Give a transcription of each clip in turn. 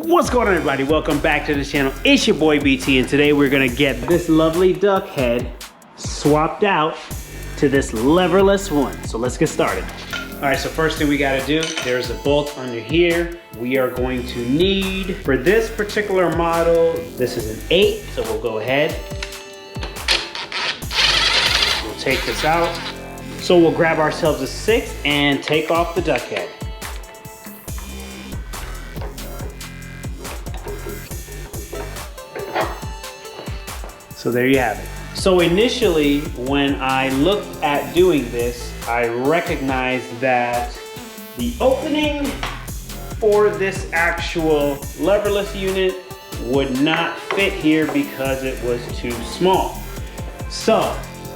What's going on, everybody? Welcome back to the channel. It's your boy BT, and today we're gonna get this lovely duck head swapped out to this leverless one. So let's get started. All right, so first thing we gotta do, there's a bolt under here. We are going to need, for this particular model, this is an 8, so we'll go ahead. We'll take this out. So we'll grab ourselves a 6 and take off the duck head. So there you have it. So initially, when I looked at doing this, I recognized that the opening for this actual leverless unit would not fit here because it was too small. So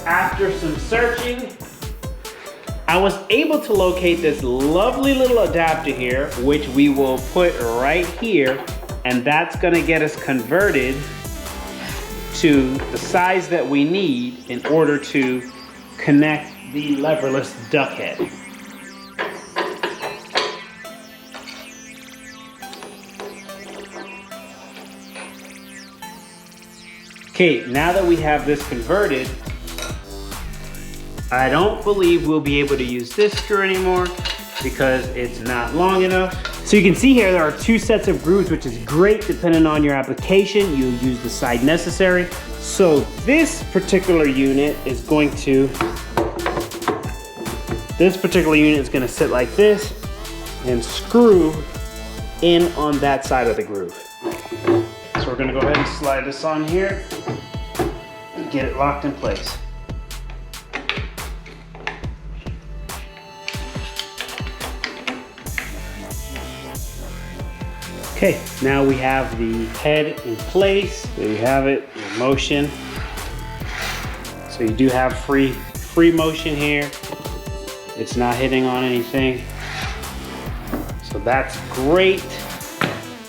after some searching, I was able to locate this lovely little adapter here, which we will put right here, and that's gonna get us converted to the size that we need in order to connect the leverless duck head. Okay, now that we have this converted, I don't believe we'll be able to use this screw anymore because it's not long enough. So you can see here there are 2 sets of grooves, which is great depending on your application. You'll use the size necessary. So this particular unit is going to sit like this and screw in on that side of the groove. So we're gonna go ahead and slide this on here and get it locked in place. Okay, now we have the head in place. There you have it, in motion. So you do have free motion here. It's not hitting on anything. So that's great.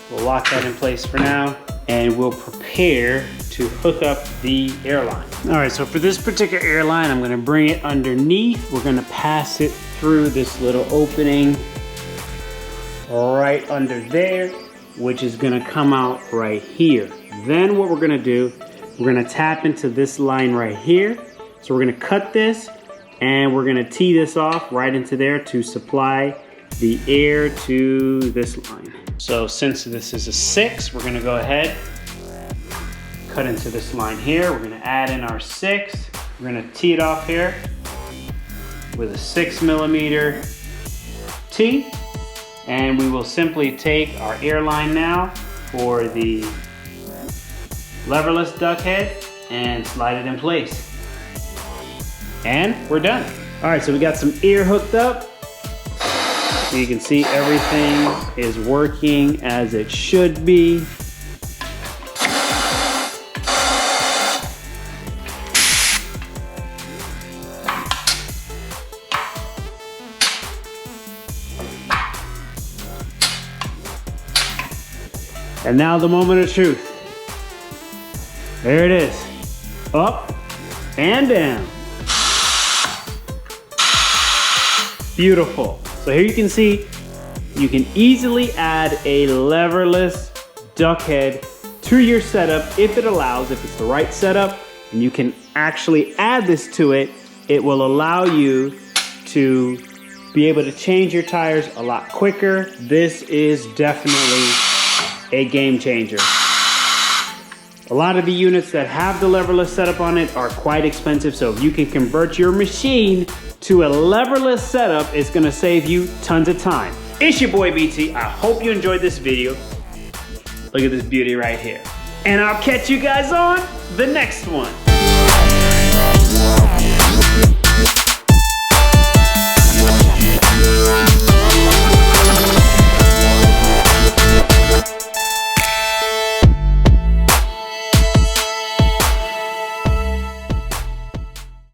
We'll lock that in place for now, and we'll prepare to hook up the airline. All right, so for this particular airline, I'm gonna bring it underneath. We're gonna pass it through this little opening right under there, which is gonna come out right here. Then what we're gonna do, we're gonna tap into this line right here. So we're gonna cut this and we're gonna tee this off right into there to supply the air to this line. So since this is a 6, we're gonna go ahead, cut into this line here. We're gonna add in our 6. We're gonna tee it off here with a 6mm tee. And we will simply take our airline now for the leverless duck head and slide it in place. And we're done. All right, so we got some air hooked up. So you can see everything is working as it should be. And now the moment of truth. There it is. Up and down. Beautiful. So here you can see, you can easily add a leverless duck head to your setup if it allows, if it's the right setup, and you can actually add this to it. It will allow you to be able to change your tires a lot quicker. This is definitely a game changer. A lot of the units that have the leverless setup on it are quite expensive, so if you can convert your machine to a leverless setup, it's gonna save you tons of time. It's your boy BT. I hope you enjoyed this video. Look at this beauty right here. And I'll catch you guys on the next one.